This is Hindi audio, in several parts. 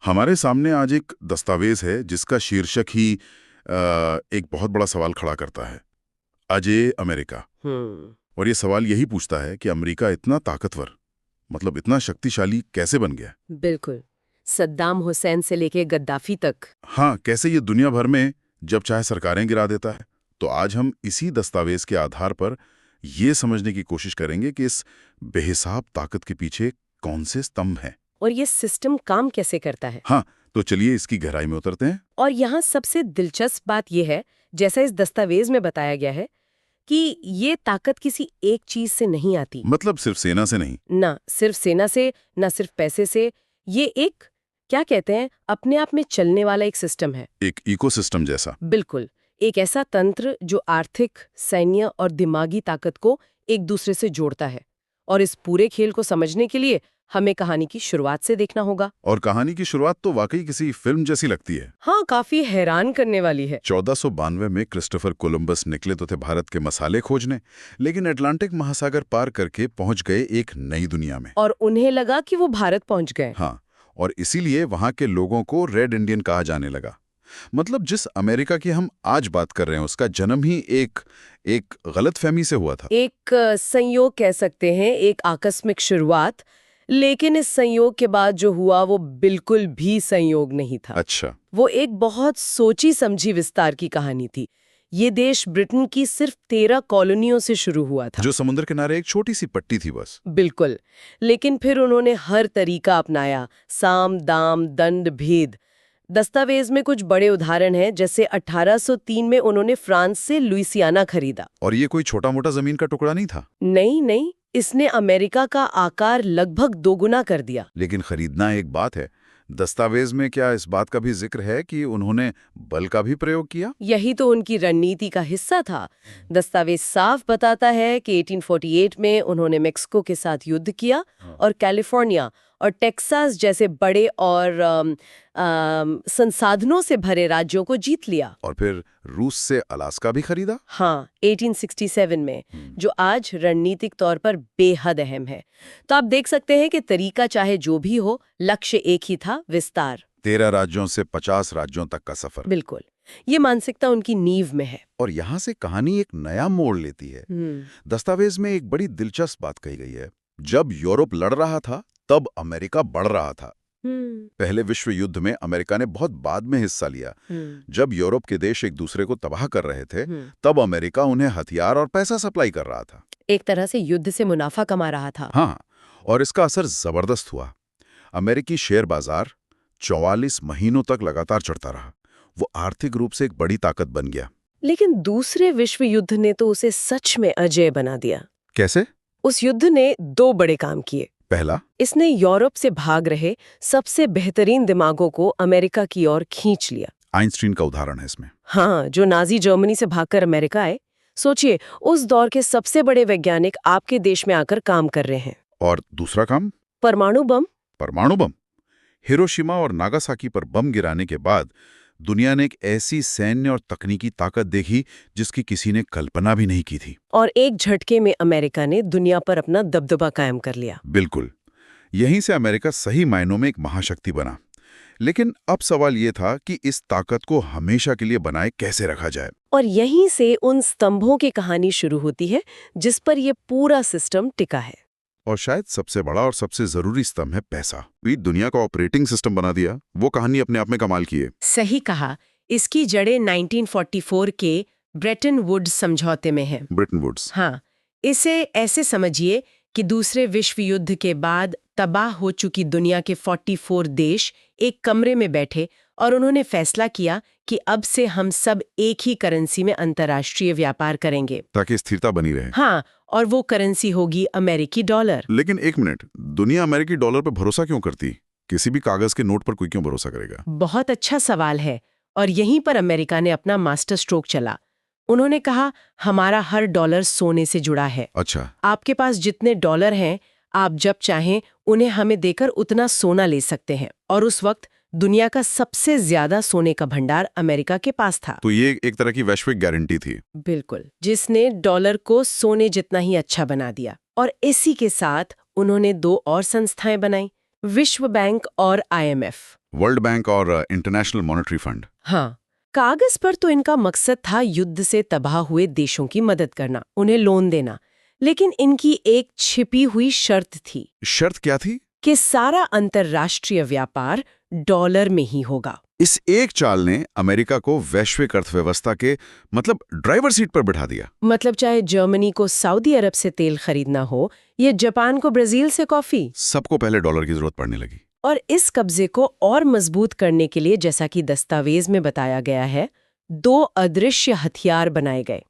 हमारे सामने आज एक दस्तावेज है जिसका शीर्षक ही एक बहुत बड़ा सवाल खड़ा करता है। अजेय अमेरिका। और ये सवाल यही पूछता है कि अमेरिका इतना ताकतवर, मतलब इतना शक्तिशाली कैसे बन गया। बिल्कुल। सद्दाम हुसैन से लेके गद्दाफी तक। हाँ, कैसे ये दुनिया भर में जब चाहे सरकारें गिरा देता है। तो आज हम इसी दस्तावेज के आधार पर ये समझने की कोशिश करेंगे कि इस बेहिसाब ताकत के पीछे कौन से स्तंभ हैं और ये सिस्टम काम कैसे करता है। हाँ, तो चलिए इसकी गहराई में उतरते हैं। और यहाँ सबसे दिलचस्प बात यह है, जैसा इस दस्तावेज में बताया गया है, कि ये ताकत किसी एक चीज से नहीं आती। मतलब सिर्फ सेना से नहीं। ना सिर्फ सेना से, ना सिर्फ पैसे से। ये एक, क्या कहते हैं, अपने आप में चलने वाला एक सिस्टम है। एक इकोसिस्टम जैसा। बिल्कुल। एक ऐसा तंत्र जो आर्थिक, सैन्य और दिमागी ताकत को एक दूसरे से जोड़ता है। और इस पूरे खेल को समझने के लिए हमें कहानी की शुरुआत से देखना होगा। और कहानी की शुरुआत तो वाकई किसी फिल्म जैसी लगती है। हाँ, काफी हैरान करने वाली है। 1492 में क्रिस्टोफर कोलंबस निकले तो थे भारत के मसाले खोजने, लेकिन अटलांटिक महासागर पार करके पहुंच गए एक नई दुनिया में। और उन्हें लगा कि वो भारत पहुंच गए। हाँ, और इसीलिए वहां के लोगों को रेड इंडियन कहा जाने लगा। मतलब जिस अमेरिका की हम आज बात कर रहे हैं उसका जन्म ही एक गलतफहमी से हुआ था। एक संयोग कह सकते हैं, एक आकस्मिक शुरुआत। लेकिन इस संयोग के बाद जो हुआ वो बिल्कुल भी संयोग नहीं था। अच्छा। वो एक बहुत सोची समझी विस्तार की कहानी थी। ये देश ब्रिटेन की सिर्फ 13 कॉलोनियों से शुरू हुआ था, जो समुद्र किनारे एक छोटी सी पट्टी थी बस। बिल्कुल। लेकिन फिर उन्होंने हर तरीका अपनाया, साम दाम दंड भेद। दस्तावेज में कुछ बड़े उदाहरण हैं, जैसे 1803 में उन्होंने फ्रांस से लुइसियाना खरीदा। और ये कोई छोटा मोटा जमीन का टुकड़ा नहीं था। नहीं, इसने अमेरिका का आकार लगभग दोगुना कर दिया। लेकिन खरीदना एक बात है, दस्तावेज में क्या इस बात का भी जिक्र है कि उन्होंने बल का भी प्रयोग किया? यही तो उनकी रणनीति का हिस्सा था। दस्तावेज साफ बताता है कि 1848 में उन्होंने मेक्सिको के साथ युद्ध किया और कैलिफोर्निया और टेक्सास जैसे बड़े और संसाधनों से भरे राज्यों को जीत लिया। और फिर रूस से अलास्का भी खरीदा। हाँ, 1867 में, जो आज रणनीतिक तौर पर बेहद अहम है। तो आप देख सकते हैं कि तरीका चाहे जो भी हो, लक्ष्य एक ही था, विस्तार। 13 राज्यों से 50 राज्यों तक का सफर। बिल्कुल। ये मानसिकता उनकी नींव में है। और यहाँ से कहानी एक नया मोड़ लेती है। दस्तावेज में एक बड़ी दिलचस्प बात कही गई है। जब यूरोप लड़ रहा था तब अमेरिका बढ़ रहा था। पहले विश्व युद्ध में अमेरिका ने बहुत बाद में हिस्सा लिया। जब यूरोप के देश एक दूसरे को तबाह कर रहे थे, तब अमेरिका उन्हें हथियार और पैसा सप्लाई कर रहा था। एक तरह से युद्ध से मुनाफा कमा रहा था। हाँ, और इसका असर जबरदस्त हुआ। अमेरिकी शेयर बाजार 44 महीनों तक लगातार चढ़ता रहा। वो आर्थिक रूप से एक बड़ी ताकत बन गया। लेकिन दूसरे विश्व युद्ध ने तो उसे सच में अजेय बना दिया। कैसे? उस युद्ध ने 2 बड़े काम किए। पहला, इसने यूरोप से भाग रहे सबसे बेहतरीन दिमागों को अमेरिका की ओर खींच लिया। आइंस्टीन का उदाहरण है इसमें। हाँ, जो नाजी जर्मनी से भागकर अमेरिका आए। सोचिए, उस दौर के सबसे बड़े वैज्ञानिक आपके देश में आकर काम कर रहे हैं। और दूसरा काम? परमाणु बम। परमाणु बम। हिरोशिमा और नागासाकी पर बम गिराने के बाद दुनिया ने एक ऐसी सैन्य और तकनीकी ताकत देखी जिसकी किसी ने कल्पना भी नहीं की थी। और एक झटके में अमेरिका ने दुनिया पर अपना दबदबा कायम कर लिया। बिल्कुल। यहीं से अमेरिका सही मायनों में एक महाशक्ति बना। लेकिन अब सवाल ये था कि इस ताकत को हमेशा के लिए बनाए कैसे रखा जाए। और यहीं से उन स्तंभों की कहानी शुरू होती है जिस पर यह पूरा सिस्टम टिका है। और शायद सबसे बड़ा और सबसे जरूरी स्तंभ है पैसा। भी दुनिया का ऑपरेटिंग सिस्टम बना दिया। वो कहानी अपने आप में कमाल की है। सही कहा। इसकी जड़ें 1944 के ब्रेटन वुड्स समझौते में हैं। Bretton Woods. हाँ, इसे ऐसे समझिए कि दूसरे विश्व युद्ध के बाद तबाह हो चुकी दुनिया के 44 देश एक कमरे में बैठे और उन्होंने फैसला किया कि अब से हम सब एक ही करेंसी में अंतर्राष्ट्रीय व्यापार करेंगे, ताकि स्थिरता बनी रहे। हाँ, और वो करेंसी होगी अमेरिकी डॉलर। लेकिन एक मिनट, दुनिया अमेरिकी डॉलर पर भरोसा क्यों करती? किसी भी कागज के नोट पर कोई क्यों भरोसा करेगा? बहुत अच्छा सवाल है। और यहीं पर अमेरिका ने अपना मास्टर स्ट्रोक चला। उन्होंने कहा, हमारा हर डॉलर सोने से जुड़ा है। अच्छा। आपके पास जितने डॉलर हैं, आप जब चाहें उन्हें हमें देकर उतना सोना ले सकते हैं। और उस वक्त दुनिया का सबसे ज्यादा सोने का भंडार अमेरिका के पास था। तो ये एक तरह की वैश्विक गारंटी थी। बिल्कुल, जिसने डॉलर को सोने जितना ही अच्छा बना दिया। और इसी के साथ उन्होंने 2 और संस्थाएं बनाई, विश्व बैंक और IMF। वर्ल्ड बैंक और इंटरनेशनल मॉनेटरी फंड। हाँ, कागज पर तो इनका मकसद था युद्ध से तबाह हुए देशों की मदद करना, उन्हें लोन देना। लेकिन इनकी एक छिपी हुई शर्त थी शर्त क्या थी? कि सारा अंतर्राष्ट्रीय व्यापार डॉलर में ही होगा। इस एक चाल ने अमेरिका को वैश्विक अर्थव्यवस्था के मतलब ड्राइवर सीट पर बिठा दिया। मतलब चाहे जर्मनी को सऊदी अरब से तेल खरीदना हो या जापान को ब्राजील से कॉफी, सबको पहले डॉलर की जरूरत पड़ने लगी। और इस कब्जे को और मजबूत करने के लिए, जैसा कि दस्तावेज में बताया गया है, 2 अदृश्य हथियार बनाए गए।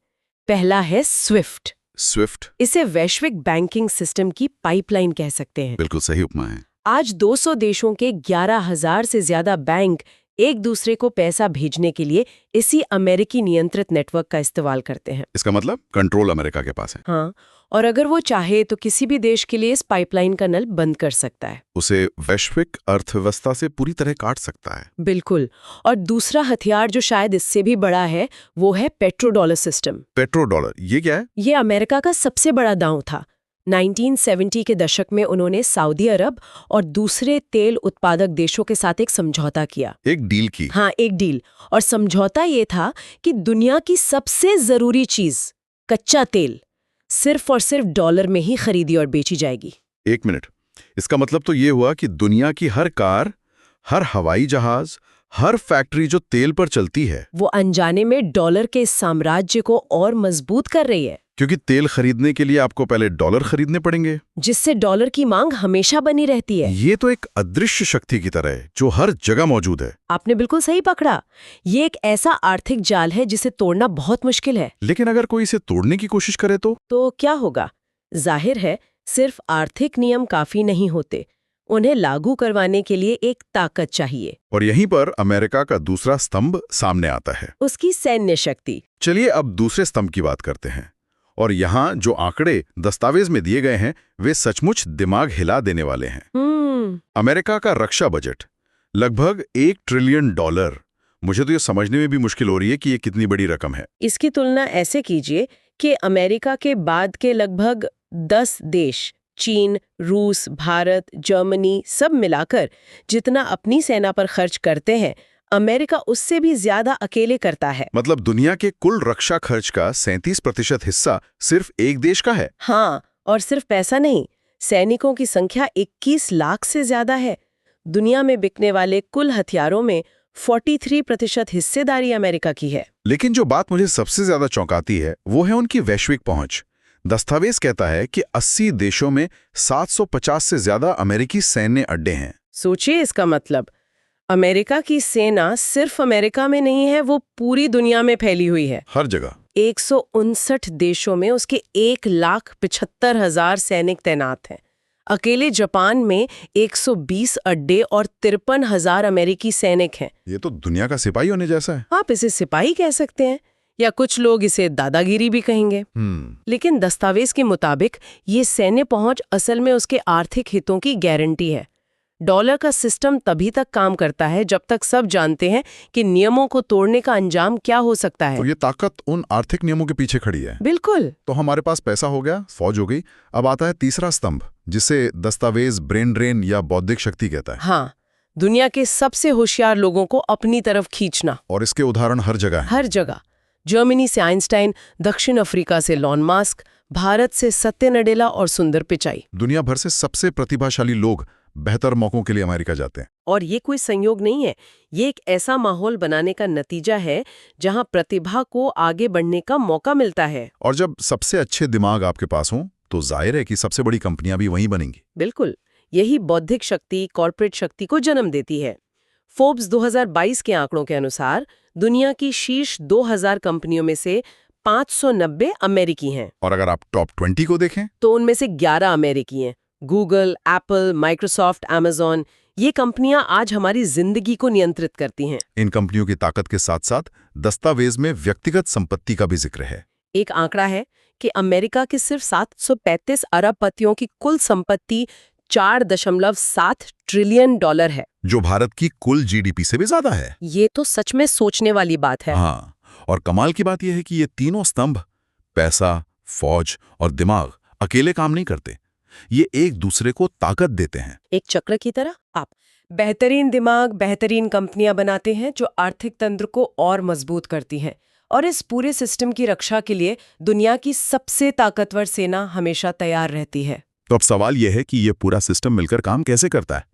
पहला है स्विफ्ट। स्विफ्ट इसे वैश्विक बैंकिंग सिस्टम की पाइपलाइन कह सकते हैं। बिल्कुल सही उपमा है। आज 200 देशों के 11,000 से ज्यादा बैंक एक दूसरे को पैसा भेजने के लिए इसी अमेरिकी नियंत्रित नेटवर्क का इस्तेमाल करते हैं। इसका मतलब कंट्रोल अमेरिका के पास है। हाँ, और अगर वो चाहे तो किसी भी देश के लिए इस पाइपलाइन का नल बंद कर सकता है। उसे वैश्विक अर्थव्यवस्था से पूरी तरह काट सकता है। बिल्कुल। और दूसरा हथियार जो शायद इससे भी बड़ा है, वो है पेट्रोडॉलर सिस्टम। पेट्रोडॉलर, ये क्या है? ये अमेरिका का सबसे बड़ा दांव था। 1970 के दशक में उन्होंने सऊदी अरब और दूसरे तेल उत्पादक देशों के साथ एक समझौता किया। एक डील की। हाँ, एक डील। और समझौता ये था कि दुनिया की सबसे जरूरी चीज, कच्चा तेल, सिर्फ और सिर्फ डॉलर में ही खरीदी और बेची जाएगी। एक मिनट, इसका मतलब तो ये हुआ कि दुनिया की हर कार, हर हवाई जहाज, हर फैक्ट्री जो तेल पर चलती है, वो अनजाने में डॉलर के इस साम्राज्य को और मजबूत कर रही है। क्योंकि तेल खरीदने के लिए आपको पहले डॉलर खरीदने पड़ेंगे, जिससे डॉलर की मांग हमेशा बनी रहती है। ये तो एक अदृश्य शक्ति की तरह है जो हर जगह मौजूद है। आपने बिल्कुल सही पकड़ा। ये एक ऐसा आर्थिक जाल है जिसे तोड़ना बहुत मुश्किल है। लेकिन अगर कोई इसे तोड़ने की कोशिश करे तो क्या होगा? जाहिर है, सिर्फ आर्थिक नियम काफी नहीं होते, उन्हें लागू करवाने के लिए एक ताकत चाहिए। और यहीं पर अमेरिका का दूसरा स्तंभ सामने आता है, उसकी सैन्य शक्ति। चलिए अब दूसरे स्तंभ की बात करते हैं। और यहाँ जो आंकड़े दस्तावेज में दिए गए हैं वे सचमुच दिमाग हिला देने वाले हैं। अमेरिका का रक्षा बजट लगभग $1 ट्रिलियन। मुझे तो ये समझने में भी मुश्किल हो रही है कि ये कितनी बड़ी रकम है। इसकी तुलना ऐसे कीजिए कि अमेरिका के बाद के लगभग 10 देश, चीन, रूस, भारत, जर्मनी, सब मिलाकर जितना अपनी सेना पर खर्च करते हैं, अमेरिका उससे भी ज्यादा अकेले करता है। मतलब दुनिया के कुल रक्षा खर्च का 37% हिस्सा सिर्फ एक देश का है। हाँ, और सिर्फ पैसा नहीं, सैनिकों की संख्या 21 लाख से ज्यादा है। दुनिया में बिकने वाले कुल हथियारों में 43% हिस्सेदारी अमेरिका की है। लेकिन जो बात मुझे सबसे ज्यादा चौंकाती है वो है उनकी वैश्विक पहुंच। दस्तावेज कहता है कि 80 देशों में 750 से ज्यादा अमेरिकी सैन्य अड्डे हैं। सोचिए, इसका मतलब अमेरिका की सेना सिर्फ अमेरिका में नहीं है, वो पूरी दुनिया में फैली हुई है। हर जगह 159 देशों में उसके 1,75,000 सैनिक तैनात हैं। अकेले जापान में 120 अड्डे और 53,000 अमेरिकी सैनिक हैं। ये तो दुनिया का सिपाही होने जैसा है। आप इसे सिपाही कह सकते हैं या कुछ लोग इसे दादागिरी भी कहेंगे। लेकिन दस्तावेज के मुताबिक ये सैन्य पहुंच असल में उसके आर्थिक हितों की गारंटी है। डॉलर का सिस्टम तभी तक काम करता है जब तक सब जानते हैं कि नियमों को तोड़ने का अंजाम क्या हो सकता है। तो ये ताकत उन आर्थिक नियमों के पीछे खड़ी है। बिल्कुल। तो हमारे पास पैसा हो गया, फौज हो गई, अब आता है तीसरा स्तंभ जिसे दस्तावेज ब्रेन ड्रेन या बौद्धिक शक्ति कहता है। हाँ, दुनिया के सबसे होशियार लोगों को अपनी तरफ खींचना। और इसके उदाहरण हर जगह हैं। हर जगह। जर्मनी से आइंस्टाइन, दक्षिण अफ्रीका से लॉन मास्क, भारत से सत्य नडेला और सुंदर पिचाई। दुनिया भर से सबसे प्रतिभाशाली लोग बेहतर मौकों के लिए अमेरिका जाते हैं। और ये कोई संयोग नहीं है, ये एक ऐसा माहौल बनाने का नतीजा है जहां प्रतिभा को आगे बढ़ने का मौका मिलता है। और जब सबसे अच्छे दिमाग आपके पास हों तो जाहिर है कि सबसे बड़ी कंपनियां भी वहीं बनेंगी। बिल्कुल, यही बौद्धिक शक्ति, कॉर्पोरेट शक्ति को जन्म देती है। फोर्ब्स 2022 के आंकड़ों के अनुसार दुनिया की शीर्ष 2000 कंपनियों में से 590 अमेरिकी हैं। और अगर आप टॉप 20 को देखें तो उनमें से 11 अमेरिकी हैं। गूगल, एप्पल, माइक्रोसॉफ्ट, अमेज़न, ये कंपनियां आज हमारी जिंदगी को नियंत्रित करती हैं। इन कंपनियों की ताकत के साथ साथ दस्तावेज में व्यक्तिगत संपत्ति का भी जिक्र है। एक आंकड़ा है कि अमेरिका के सिर्फ 735 अरबपतियों की कुल संपत्ति $4.7 ट्रिलियन है, जो भारत की कुल जीडीपी से भी ज्यादा है। ये तो सच में सोचने वाली बात है। हाँ, और कमाल की बात यह है कि ये तीनों स्तंभ, पैसा, फौज और दिमाग, अकेले काम नहीं करते। ये एक दूसरे को ताकत देते हैं। एक चक्र की तरह। आप बेहतरीन दिमाग बेहतरीन कंपनियां बनाते हैं जो आर्थिक तंत्र को और मजबूत करती हैं, और इस पूरे सिस्टम की रक्षा के लिए दुनिया की सबसे ताकतवर सेना हमेशा तैयार रहती है। तो अब सवाल यह है कि यह पूरा सिस्टम मिलकर काम कैसे करता है।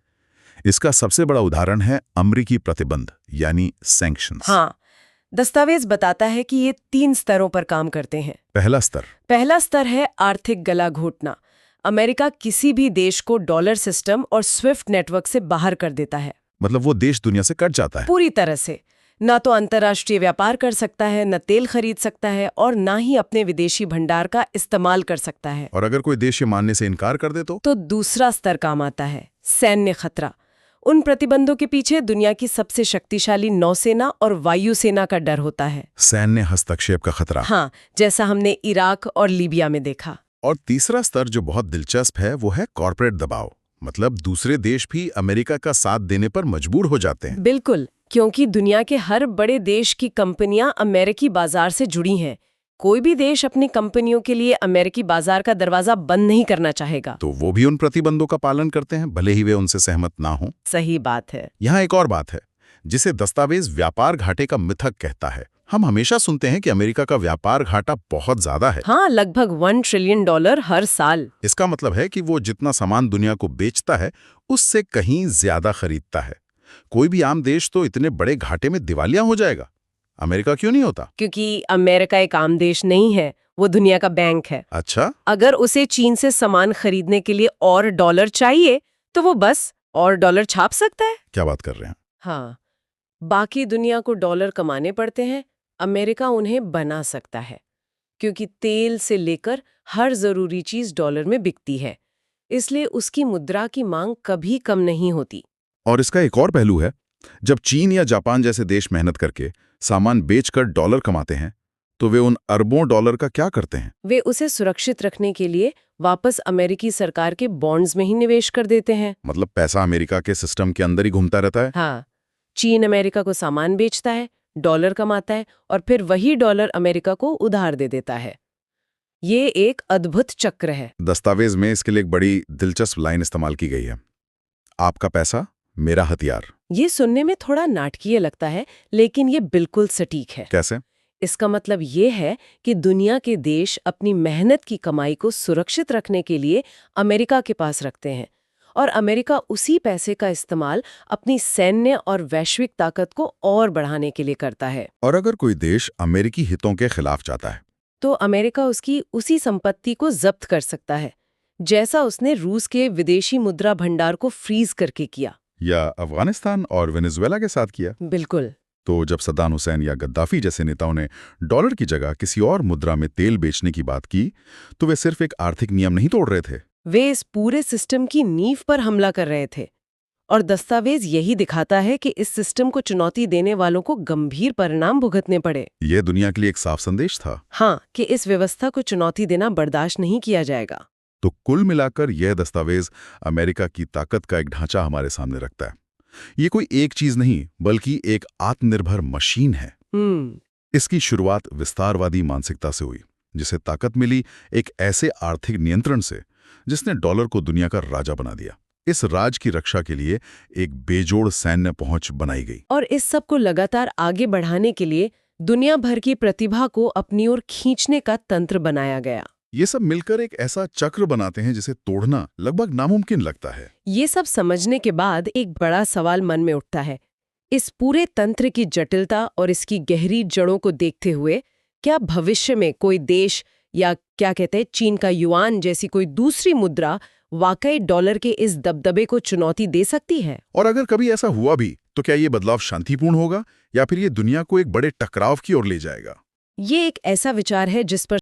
इसका सबसे बड़ा उदाहरण है अमेरिकी प्रतिबंध यानी सैंक्शंस। हाँ, दस्तावेज बताता है कि ये 3 स्तरों पर काम करते हैं। पहला स्तर है आर्थिक गला घोटना। अमेरिका किसी भी देश को डॉलर सिस्टम और स्विफ्ट नेटवर्क से बाहर कर देता है। मतलब वो देश दुनिया से कट जाता है पूरी तरह से। ना तो अंतर्राष्ट्रीय व्यापार कर सकता है, न तेल खरीद सकता है, और ना ही अपने विदेशी भंडार का इस्तेमाल कर सकता है। और अगर कोई देश ये मानने से इनकार कर दे तो दूसरा स्तर काम आता है सैन्य खतरा। उन प्रतिबंधों के पीछे दुनिया की सबसे शक्तिशाली नौसेना और वायुसेना का डर होता है। सैन्य हस्तक्षेप का खतरा। हाँ, जैसा हमने इराक और लीबिया में देखा। और तीसरा स्तर जो बहुत दिलचस्प है वो है कॉर्पोरेट दबाव। मतलब दूसरे देश भी अमेरिका का साथ देने पर मजबूर हो जाते हैं। बिल्कुल, क्योंकि दुनिया के हर बड़े देश की कंपनियां अमेरिकी बाजार से जुड़ी हैं। कोई भी देश अपनी कंपनियों के लिए अमेरिकी बाजार का दरवाजा बंद नहीं करना चाहेगा। तो वो भी उन प्रतिबंधों का पालन करते हैं, भले ही वे उनसे सहमत ना हों। सही बात है। यहाँ एक और बात है जिसे दस्तावेज व्यापार घाटे का मिथक कहता है। हम हमेशा सुनते हैं कि अमेरिका का व्यापार घाटा बहुत ज्यादा है। हाँ, लगभग $1 ट्रिलियन हर साल। इसका मतलब है कि वो जितना सामान दुनिया को बेचता है उससे कहीं ज्यादा खरीदता है। कोई भी आम देश तो इतने बड़े घाटे में दिवालिया हो जाएगा। अमेरिका क्यों नहीं होता? क्योंकि अमेरिका एक आम देश नहीं है, वो दुनिया का बैंक है। अच्छा, अगर उसे चीन से सामान खरीदने के लिए और डॉलर चाहिए तो वो बस और डॉलर छाप सकता है। क्या बात कर रहे हैं? हाँ, बाकी दुनिया को डॉलर कमाने पड़ते हैं, अमेरिका उन्हें बना सकता है, क्योंकि तेल से लेकर हर जरूरी चीज डॉलर में बिकती है। इसलिए उसकी मुद्रा की मांग कभी कम नहीं होती। और इसका एक और पहलू है, जब चीन या जापान जैसे देश मेहनत करके सामान बेचकर डॉलर कमाते हैं तो वे उन अरबों डॉलर का क्या करते हैं? वे उसे सुरक्षित रखने के लिए वापस अमेरिकी सरकार के बॉन्ड्स में ही निवेश कर देते हैं। मतलब पैसा अमेरिका के सिस्टम के अंदर ही घूमता रहता है। हाँ, चीन अमेरिका को सामान बेचता है, डॉलर कमाता है, और फिर वही डॉलर अमेरिका को उधार दे देता है। ये एक अद्भुत चक्र है। दस्तावेज में इसके लिए एक बड़ी दिलचस्प लाइन इस्तेमाल की गई है, आपका पैसा मेरा हथियार। ये सुनने में थोड़ा नाटकीय लगता है, लेकिन ये बिल्कुल सटीक है। कैसे? इसका मतलब ये है कि दुनिया के देश अपनी मेहनत की कमाई को सुरक्षित रखने के लिए अमेरिका के पास रखते हैं, और अमेरिका उसी पैसे का इस्तेमाल अपनी सैन्य और वैश्विक ताकत को और बढ़ाने के लिए करता है। और अगर कोई देश अमेरिकी हितों के खिलाफ जाता है तो अमेरिका उसकी उसी संपत्ति को जब्त कर सकता है, जैसा उसने रूस के विदेशी मुद्रा भंडार को फ्रीज करके किया, या अफगानिस्तान और वेनेजुएला के साथ किया। बिल्कुल। तो जब सद्दाम हुसैन या गद्दाफी जैसे नेताओं ने डॉलर की जगह किसी और मुद्रा में तेल बेचने की बात की तो वे सिर्फ एक आर्थिक नियम नहीं तोड़ रहे थे, वे इस पूरे सिस्टम की नींव पर हमला कर रहे थे। और दस्तावेज यही दिखाता है कि इस सिस्टम को चुनौती देने वालों को गंभीर परिणाम भुगतने पड़े। यह दुनिया के लिए एक साफ संदेश था। हाँ, कि इस व्यवस्था को चुनौती देना बर्दाश्त नहीं किया जाएगा। तो कुल मिलाकर यह दस्तावेज अमेरिका की ताकत का एक ढांचा हमारे सामने रखता है। ये कोई एक चीज नहीं बल्कि एक आत्मनिर्भर मशीन है। इसकी शुरुआत विस्तारवादी मानसिकता से हुई, जिसे ताकत मिली एक ऐसे आर्थिक नियंत्रण से जिसने डॉलर को दुनिया का राजा बना दिया। इस राज की रक्षा के लिए एक बेजोड़ सैन्य पहुंच बनाई गई, और इस सब को लगातार आगे बढ़ाने के लिए दुनिया भर की प्रतिभा को अपनी ओर खींचने का तंत्र बनाया गया। ये सब मिलकर एक ऐसा चक्र बनाते हैं जिसे तोड़ना लगभग नामुमकिन लगता है। ये सब समझने के बाद एक बड़ा सवाल मन में उठता है। इस पूरे तंत्र की जटिलता और इसकी गहरी जड़ों को देखते हुए क्या भविष्य में कोई देश, या क्या कहते हैं चीन का युआन जैसी कोई दूसरी मुद्रा वाकई डॉलर के इस दबदबे को चुनौती दे सकती है? और अगर कभी ऐसा हुआ भी तो क्या ये बदलाव शांतिपूर्ण होगा या फिर ये दुनिया को एक बड़े टकराव की ओर ले जाएगा? ये एक ऐसा विचार है जिस पर